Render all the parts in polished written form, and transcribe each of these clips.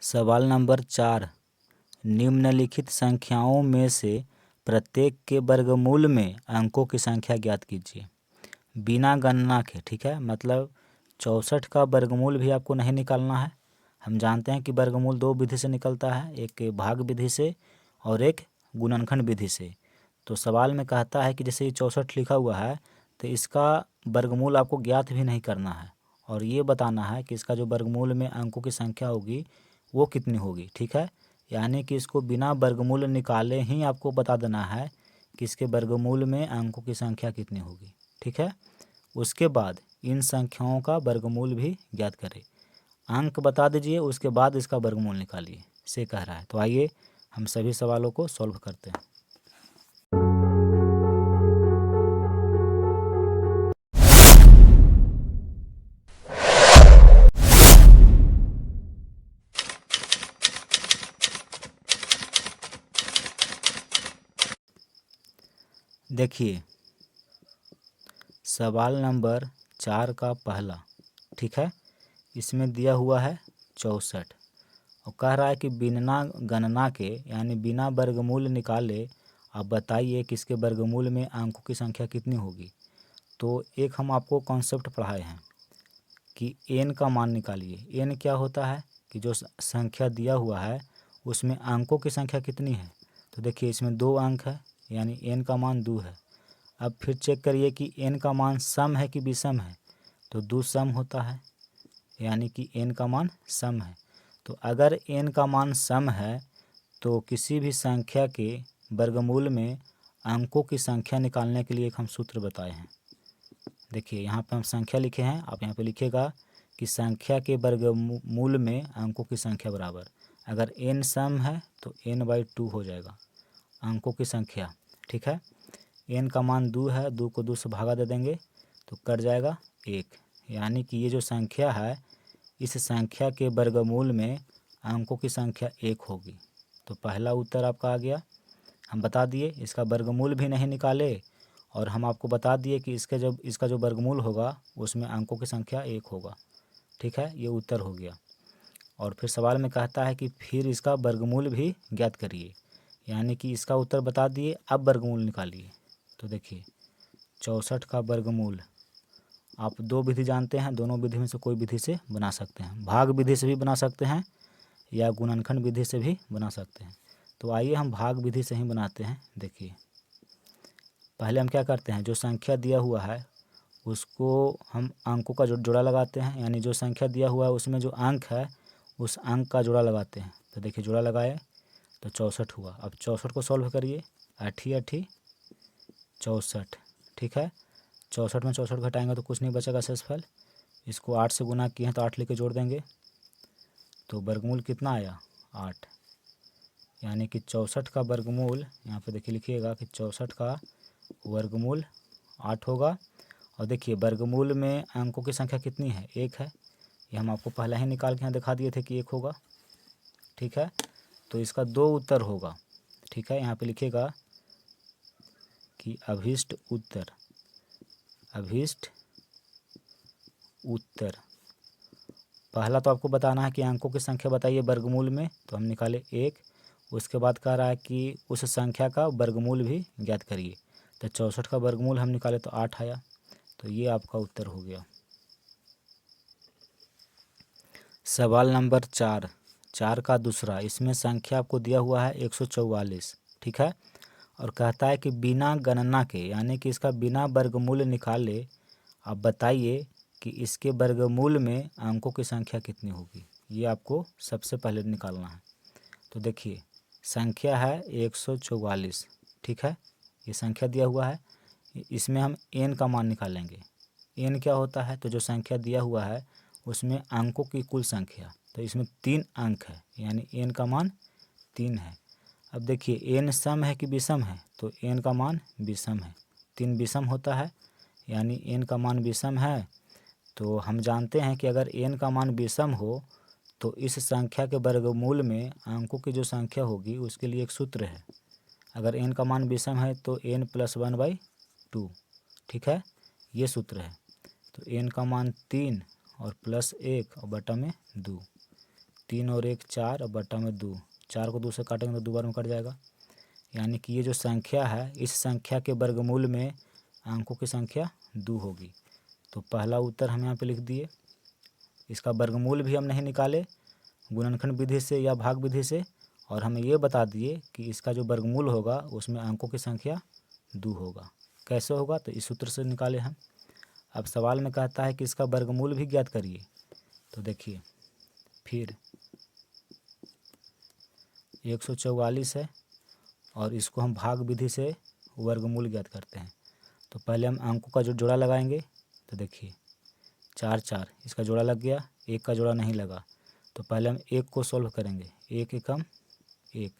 सवाल नंबर 4, निम्नलिखित संख्याओं में से प्रत्येक के वर्गमूल में अंकों की संख्या ज्ञात कीजिए बिना गणना के। ठीक है, मतलब 64 का वर्गमूल भी आपको नहीं निकालना है। हम जानते हैं कि वर्गमूल दो विधि से निकलता है, एक भाग विधि से और एक गुणनखंड विधि से। तो सवाल में कहता है कि जैसे ये 64 लिखा हुआ है तो इसका वर्गमूल आपको ज्ञात भी नहीं करना है और ये बताना है कि इसका जो वर्गमूल में अंकों की संख्या होगी वो कितनी होगी। ठीक है, यानी कि इसको बिना वर्गमूल निकाले ही आपको बता देना है कि इसके वर्गमूल में अंकों की संख्या कितनी होगी। ठीक है, उसके बाद इन संख्याओं का वर्गमूल भी ज्ञात करें। अंक बता दीजिए, उसके बाद इसका वर्गमूल निकालिए से कह रहा है। तो आइए हम सभी सवालों को सॉल्व करते हैं। देखिए सवाल नंबर 4 का पहला, ठीक है, इसमें दिया हुआ है 64 और कह रहा है कि बिना गणना के यानी बिना वर्गमूल निकाले आप बताइए कि इसके वर्गमूल में अंकों की संख्या कितनी होगी। तो एक हम आपको कॉन्सेप्ट पढ़ाए हैं कि n का मान निकालिए। n क्या होता है कि जो संख्या दिया हुआ है उसमें अंकों की संख्या कितनी है। तो देखिए इसमें 2 अंक है यानी n का मान 2 है। अब फिर चेक करिए कि n का मान सम है कि विषम है। तो 2 सम होता है यानी कि n का मान सम है। तो अगर n का मान सम है तो किसी भी संख्या के वर्गमूल में अंकों की संख्या निकालने के लिए एक हम सूत्र बताए हैं। देखिए यहाँ पे हम संख्या लिखे हैं, आप यहाँ पे लिखिएगा कि संख्या के वर्गमूल में अंकों की संख्या बराबर, अगर n सम है तो n/2 हो जाएगा अंकों की संख्या। ठीक है, n का मान 2 है, 2 को 2 से भागा दे देंगे तो कट जाएगा 1, यानी कि ये जो संख्या है इस संख्या के वर्गमूल में अंकों की संख्या 1 होगी। तो पहला उत्तर आपका आ गया। हम बता दिए, इसका वर्गमूल भी नहीं निकाले और हम आपको बता दिए कि इसका जो वर्गमूल होगा उसमें अंकों की संख्या 1 होगा। ठीक है, ये उत्तर हो गया। और फिर सवाल में कहता है कि फिर इसका वर्गमूल भी ज्ञात करिए, यानी कि इसका उत्तर बता दिए, अब वर्गमूल निकालिए। तो देखिए 64 का वर्गमूल आप 2 विधि जानते हैं, दोनों विधि में से कोई विधि से बना सकते हैं। भाग विधि से भी बना सकते हैं या गुणनखंड विधि से भी बना सकते हैं। तो आइए हम भाग विधि से ही बनाते हैं। देखिए पहले हम क्या करते हैं, जो संख्या दिया हुआ है उसको हम अंकों का जोड़ा लगाते हैं, यानी जो संख्या दिया हुआ है उसमें जो अंक है उस अंक का जोड़ा लगाते हैं। तो देखिए जोड़ा लगाए तो 64 हुआ। अब 64 को सॉल्व करिए, 8 8 64। ठीक है, 64 में 64 घटाएंगे तो कुछ नहीं बचेगा शेषफल। इसको 8 से गुना किए हैं तो 8 लेके जोड़ देंगे तो वर्गमूल कितना आया 8, यानी कि 64 का वर्गमूल यहाँ पे देखिए लिखिएगा कि 64 का वर्गमूल 8 होगा। और देखिए वर्गमूल में अंकों की संख्या कितनी है, 1 है। ये हम आपको पहले ही निकाल के यहाँ दिखा दिए थे कि 1 होगा। ठीक है, तो इसका 2 उत्तर होगा। ठीक है, यहाँ पे लिखिएगा कि अभीष्ट उत्तर पहला तो आपको बताना है कि अंकों की संख्या बताइए वर्गमूल में, तो हम निकाले 1। उसके बाद कह रहा है कि उस संख्या का वर्गमूल भी ज्ञात करिए। तो 64 का वर्गमूल हम निकाले तो 8 आया। तो ये आपका उत्तर हो गया। सवाल नंबर 4 का दूसरा, इसमें संख्या आपको दिया हुआ है 144। ठीक है, और कहता है कि बिना गणना के यानी कि इसका बिना वर्गमूल निकाले आप बताइए कि इसके वर्गमूल में अंकों की संख्या कितनी होगी। ये आपको सबसे पहले निकालना है। तो देखिए संख्या है 144। ठीक है, ये संख्या दिया हुआ है, इसमें हम n का मान निकालेंगे। n क्या होता है, तो जो संख्या दिया हुआ है उसमें अंकों की कुल संख्या, तो इसमें 3 अंक है यानी n का मान 3 है। अब देखिए n सम है कि विषम है, तो n का मान विषम है, 3 विषम होता है यानी n का मान विषम है। तो हम जानते हैं कि अगर n का मान विषम हो तो इस संख्या के वर्गमूल में अंकों की जो संख्या होगी उसके लिए एक सूत्र है। अगर n का मान विषम है तो n + 1/2। ठीक है, ये सूत्र है। तो n का मान 3 और +1 और बटा में 2, 3 और 1 4 और बट्टा में 2, 4 को 2 से काटेंगे तो 2 बार में कट जाएगा। यानी कि ये जो संख्या है इस संख्या के वर्गमूल में अंकों की संख्या 2 होगी। तो पहला उत्तर हम यहाँ पे लिख दिए। इसका वर्गमूल भी हम नहीं निकाले गुणनखंड विधि से या भाग विधि से, और हमें ये बता दिए कि इसका जो वर्गमूल होगा उसमें अंकों की संख्या 2 होगा। कैसे होगा? तो इस सूत्र से निकाले हम। अब सवाल में कहता है कि इसका वर्गमूल भी ज्ञात करिए। तो देखिए फिर 144 है और इसको हम भाग विधि से वर्गमूल ज्ञात करते हैं। तो पहले हम अंकों का जो जोड़ा लगाएंगे। तो देखिए 4 4 इसका जोड़ा लग गया, 1 का जोड़ा नहीं लगा। तो पहले हम 1 को सॉल्व करेंगे। 1 एकम 1,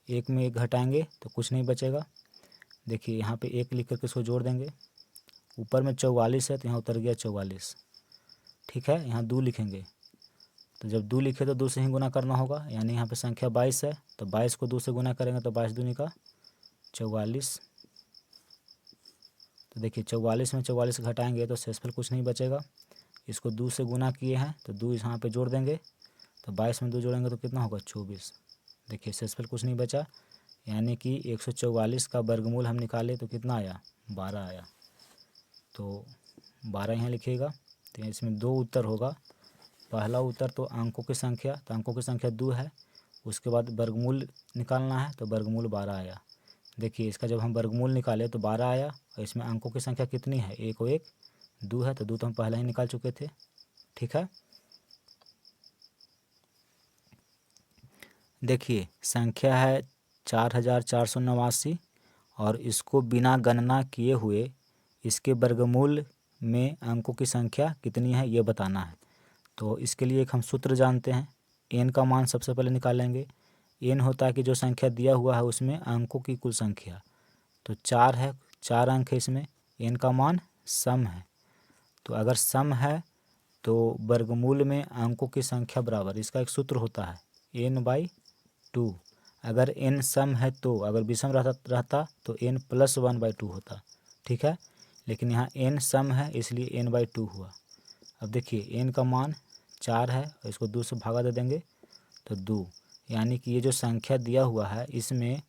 1 में 1 घटाएंगे तो कुछ नहीं बचेगा। देखिए यहाँ पे 1 लिख करके इसको जोड़ देंगे। ऊपर में 44 है तो यहाँ उतर गया 44। ठीक है, यहाँ 2 लिखेंगे। तो जब 2 लिखे तो 2 से ही गुना करना होगा, यानी यहाँ पे संख्या 22 है तो 22 को 2 से गुना करेंगे तो 22 दूनी का 44। तो देखिए 44 में 44 घटाएंगे तो शेषफल कुछ नहीं बचेगा। इसको 2 से गुना किए हैं तो 2 यहाँ पे जोड़ देंगे। तो 22 में 2 जोड़ेंगे तो कितना होगा 24। देखिए शेषफल कुछ नहीं बचा, यानी कि 144 का वर्गमूल हम निकाले तो कितना आया 12 आया। तो 12 यहाँ लिखिएगा। तो इसमें 2 उत्तर होगा। पहला उत्तर तो अंकों की संख्या, तो अंकों की संख्या 2 है। उसके बाद वर्गमूल निकालना है तो वर्गमूल 12 आया। देखिए इसका जब हम वर्गमूल निकाले तो 12 आया और इसमें अंकों की संख्या कितनी है 1 और 1 2 है। तो 2 तो हम पहले ही निकाल चुके थे। ठीक है, देखिए संख्या है 4489 और इसको बिना गणना किए हुए इसके वर्गमूल में अंकों की संख्या कितनी है ये बताना है। तो इसके लिए एक हम सूत्र जानते हैं। एन का मान सबसे पहले निकालेंगे। एन होता है कि जो संख्या दिया हुआ है उसमें अंकों की कुल संख्या। तो 4 है, 4 अंक है इसमें। एन का मान सम है। तो अगर सम है तो वर्गमूल में अंकों की संख्या बराबर, इसका एक सूत्र होता है n/2। अगर n सम है तो, अगर विषम रहता तो n+1/2 होता। ठीक है, लेकिन यहाँ n सम है इसलिए n/2 हुआ। अब देखिए n का मान 4 है और इसको 2 से भागा दे देंगे तो 2, यानी कि ये जो संख्या दिया हुआ है इसमें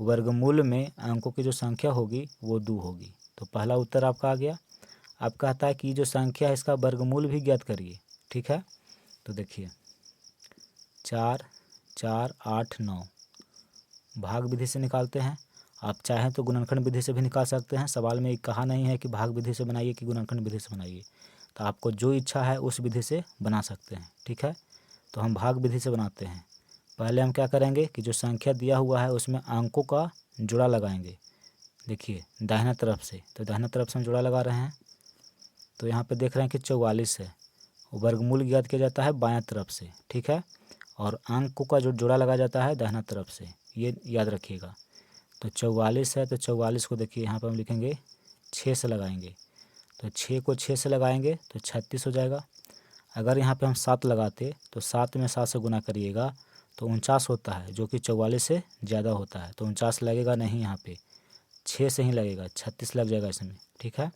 वर्गमूल में अंकों की जो संख्या होगी वो 2 होगी। तो पहला उत्तर आपका आ गया। अब कहता है कि जो संख्या है इसका वर्गमूल भी ज्ञात करिए। ठीक है, तो देखिए 4 4 8 9 भाग विधि से निकालते हैं। आप चाहें तो गुणनखंड विधि से भी निकाल सकते हैं। सवाल में कहा नहीं है कि भाग विधि से बनाइए कि गुणनखंड विधि से बनाइए, तो आपको जो इच्छा है उस विधि से बना सकते हैं। ठीक है, तो हम भाग विधि से बनाते हैं। पहले हम क्या करेंगे कि जो संख्या दिया हुआ है उसमें अंकों का जोड़ा लगाएंगे। देखिए दाहिना तरफ से, तो दाहिना तरफ से हम जोड़ा लगा रहे हैं। तो यहाँ पे देख रहे हैं कि 44 है। वर्गमूल ज्ञात किया जाता है बायां तरफ से। ठीक है, और अंकों का जो जोड़ा लगाया जाता है दाहिना तरफ से, ये याद रखिएगा। तो 44 है तो 44 को देखिए यहाँ पर हम लिखेंगे 6 से लगाएंगे। तो 6 को 6 से लगाएंगे तो 36 हो जाएगा। अगर यहाँ पे हम 7 लगाते तो 7 में 7 से गुना करिएगा तो 49 होता है, जो कि 44 से ज़्यादा होता है। तो 49 लगेगा नहीं, यहाँ पे 6 से ही लगेगा, 36 लग जाएगा इसमें। ठीक है,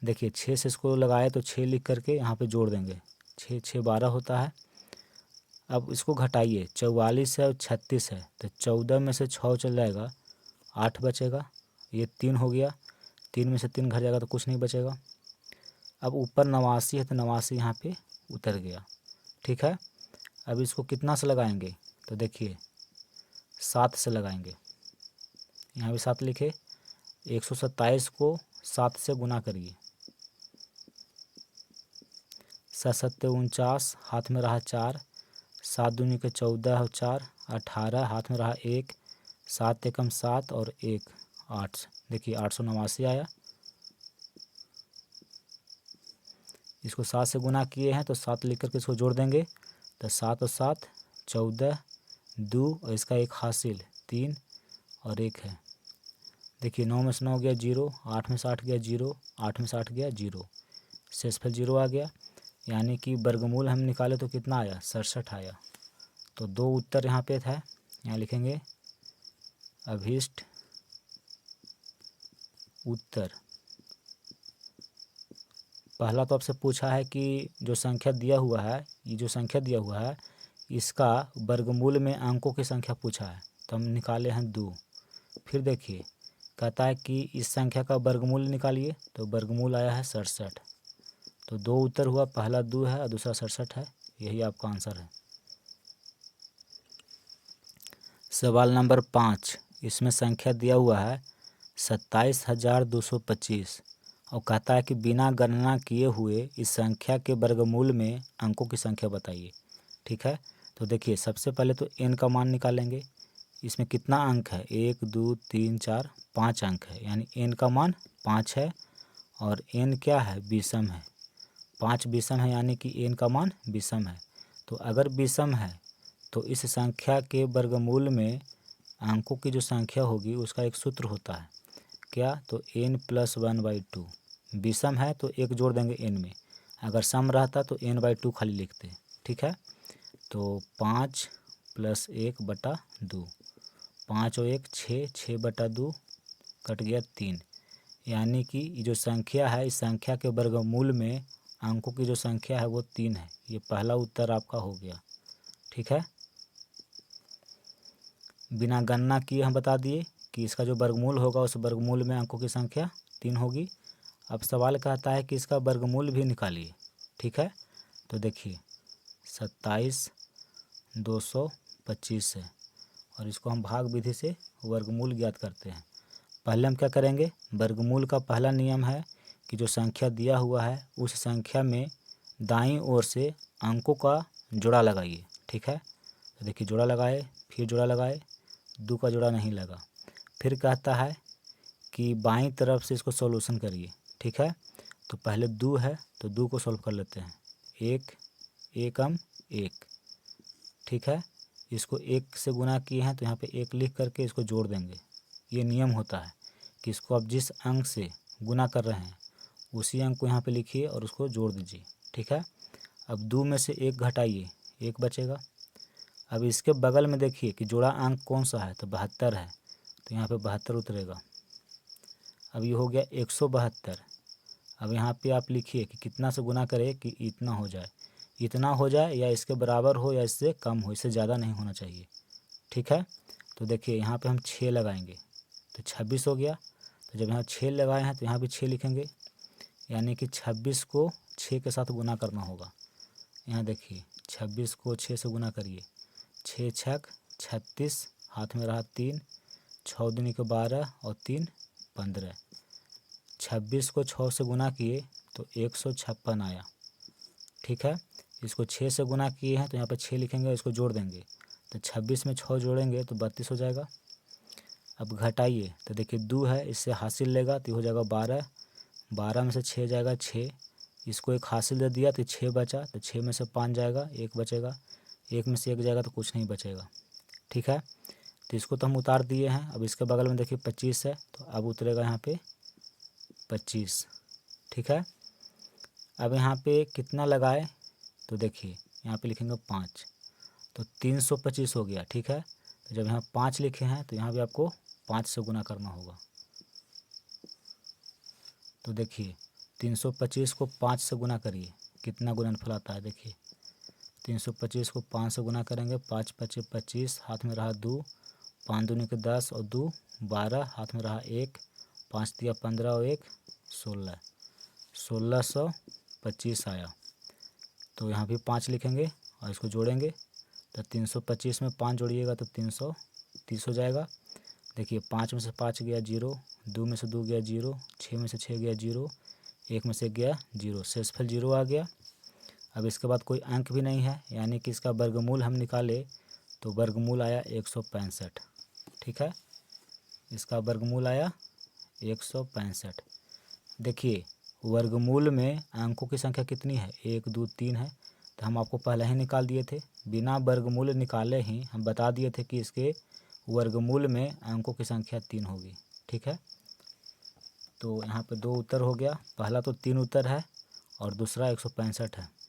देखिए 6 से इसको लगाए तो 6 लिख करके यहाँ पे जोड़ देंगे। 6 6 12 होता है। अब इसको घटाइए, 44 है और 36 है तो 14 में से 6 चल जाएगा, 8 बचेगा। ये 3 हो गया, 3 में से 3 घट जाएगा तो कुछ नहीं बचेगा। अब ऊपर 89 है तो 89 यहाँ पे उतर गया। ठीक है, अब इसको कितना से लगाएंगे? तो देखिए 7 से लगाएंगे। यहाँ भी 7 लिखे। 127 को 7 से गुना करिए। 7 7 49, हाथ में रहा 4, 7 दूनी के 14 और 4 18, हाथ में रहा 1, 7 एकम 7 और 1 8। देखिए 889 आया। इसको 7 से गुना किए हैं तो 7 लिख करके इसको जोड़ देंगे। तो 7 और 7 14, 2 और इसका 1 हासिल 3 और 1 है। देखिए 9 में से 9 गया 0, 8 में से 8 गया 0, 8 में से 8 गया 0, शेषफल 0 आ गया। यानी कि वर्गमूल हम निकाले तो कितना आया 67 आया। तो 2 उत्तर यहाँ पे था। यहाँ लिखेंगे अभीष्ट उत्तर। पहला तो आपसे पूछा है कि जो संख्या दिया हुआ है, ये जो संख्या दिया हुआ है इसका वर्गमूल में अंकों की संख्या पूछा है, तो हम निकाले हैं 2। फिर देखिए कहता है कि इस संख्या का वर्गमूल निकालिए, तो वर्गमूल आया है 67। तो 2 उत्तर हुआ, पहला 2 है और दूसरा 67 है। यही आपका आंसर है। सवाल नंबर 5, इसमें संख्या दिया हुआ है 27,225 और कहता है कि बिना गणना किए हुए इस संख्या के वर्गमूल में अंकों की संख्या बताइए। ठीक है, तो देखिए सबसे पहले तो n का मान निकालेंगे। इसमें कितना अंक है, 1 2 3 4 5 अंक है, यानी n का मान 5 है। और n क्या है, विषम है, 5 विषम है, यानी कि n का मान विषम है। तो अगर विषम है तो इस संख्या के वर्गमूल में अंकों की जो संख्या होगी उसका एक सूत्र होता है, क्या, तो n + 1/2। विषम है तो 1 जोड़ देंगे n में, अगर सम रहता तो n/2 खाली लिखते। ठीक है, तो 5 + 1/2, 5 और 1 6, 6/2 कट गया 3, यानी कि ये जो संख्या है इस संख्या के वर्गमूल में अंकों की जो संख्या है वो 3 है। ये पहला उत्तर आपका हो गया। ठीक है, बिना गणना किए हम बता दिए कि इसका जो वर्गमूल होगा उस वर्गमूल में अंकों की संख्या 3 होगी। अब सवाल कहता है कि इसका वर्गमूल भी निकालिए। ठीक है, तो देखिए 27,225 है और इसको हम भाग विधि से वर्गमूल ज्ञात करते हैं। पहले हम क्या करेंगे, वर्गमूल का पहला नियम है कि जो संख्या दिया हुआ है उस संख्या में दाईं ओर से अंकों का जोड़ा लगाइए। ठीक है, तो देखिए जोड़ा लगाए, फिर जोड़ा लगाए, 2 का जोड़ा नहीं लगा। फिर कहता है कि बाईं तरफ से इसको सॉल्यूशन करिए। ठीक है, तो पहले 2 है तो 2 को सॉल्व कर लेते हैं, 1 एकम 1। ठीक है, इसको 1 से गुना किए हैं तो यहाँ पे 1 लिख करके इसको जोड़ देंगे। ये नियम होता है कि इसको आप जिस अंक से गुना कर रहे हैं उसी अंक को यहाँ पे लिखिए और उसको जोड़ दीजिए। ठीक है, अब 2 में से 1 घटाइए, 1 बचेगा। अब इसके बगल में देखिए कि जोड़ा अंक कौन सा है, तो 72 है, तो यहाँ पे 72 उतरेगा। अब ये हो गया 172। अब यहाँ पे आप लिखिए कि कितना से गुना करें कि इतना हो जाए या इसके बराबर हो या इससे कम हो, इससे ज़्यादा नहीं होना चाहिए। ठीक है, तो देखिए यहाँ पे हम 6 लगाएंगे तो 26 हो गया। तो जब यहाँ 6 लगाए हैं तो यहाँ भी 6 लिखेंगे, यानी कि 26 को 6 के साथ गुना करना होगा। यहाँ देखिए 26 को 6 से गुना करिए, 6 छक 36, हाथ में रहा 3, 6 दूनी के 12 और 3 15। 26 को 6 से गुना किए तो 156 आया। ठीक है, इसको 6 से गुना किए हैं तो यहाँ पे 6 लिखेंगे, इसको जोड़ देंगे, तो 26 में 6 जोड़ेंगे तो 32 हो जाएगा। अब घटाइए तो देखिए 2 है, इससे हासिल लेगा तो हो जाएगा 12, 12 में से 6 जाएगा 6, इसको एक हासिल दे दिया तो 6 बचा, तो 6 में से 5 जाएगा, 1 बचेगा, 1 में से 1 जाएगा तो कुछ नहीं बचेगा। ठीक है, तो इसको तो हम उतार दिए हैं। अब इसके बगल में देखिए 25 है, तो अब उतरेगा यहाँ पे 25। ठीक है, अब यहाँ पे कितना लगाए, तो देखिए यहाँ पे लिखेंगे 5, तो 325 हो गया। ठीक है, तो जब यहाँ 5 लिखे हैं तो यहाँ भी आपको 5 से गुना करना होगा। तो देखिए 325 को 5 से गुना करिए, कितना गुणनफल आता है। देखिए 325 को 5 से गुना करेंगे, 5 पचे 25, हाथ में रहा 2, 5 दूनी के 10 और 2 12, हाथ में रहा 1, 5 दिया 15 और 1 16, 1625 आया। तो यहाँ भी 5 लिखेंगे और इसको जोड़ेंगे, तो 325 में 5 जोड़िएगा तो 330 हो जाएगा। देखिए 5 में से 5 गया 0, 2 में से 2 गया 0, 6 में से 6 गया 0, 1 में से 1 गया 0, शेषफल 0 आ गया। अब इसके बाद कोई अंक भी नहीं है, यानी कि इसका वर्गमूल हम निकाले तो वर्गमूल आया 165। ठीक है, इसका वर्गमूल आया 165। देखिए वर्गमूल में अंकों की संख्या कितनी है, 1 2 3 है, तो हम आपको पहले ही निकाल दिए थे। बिना वर्गमूल निकाले ही हम बता दिए थे कि इसके वर्गमूल में अंकों की संख्या 3 होगी। ठीक है, तो यहाँ पे 2 उत्तर हो गया, पहला तो 3 उत्तर है और दूसरा 165 है।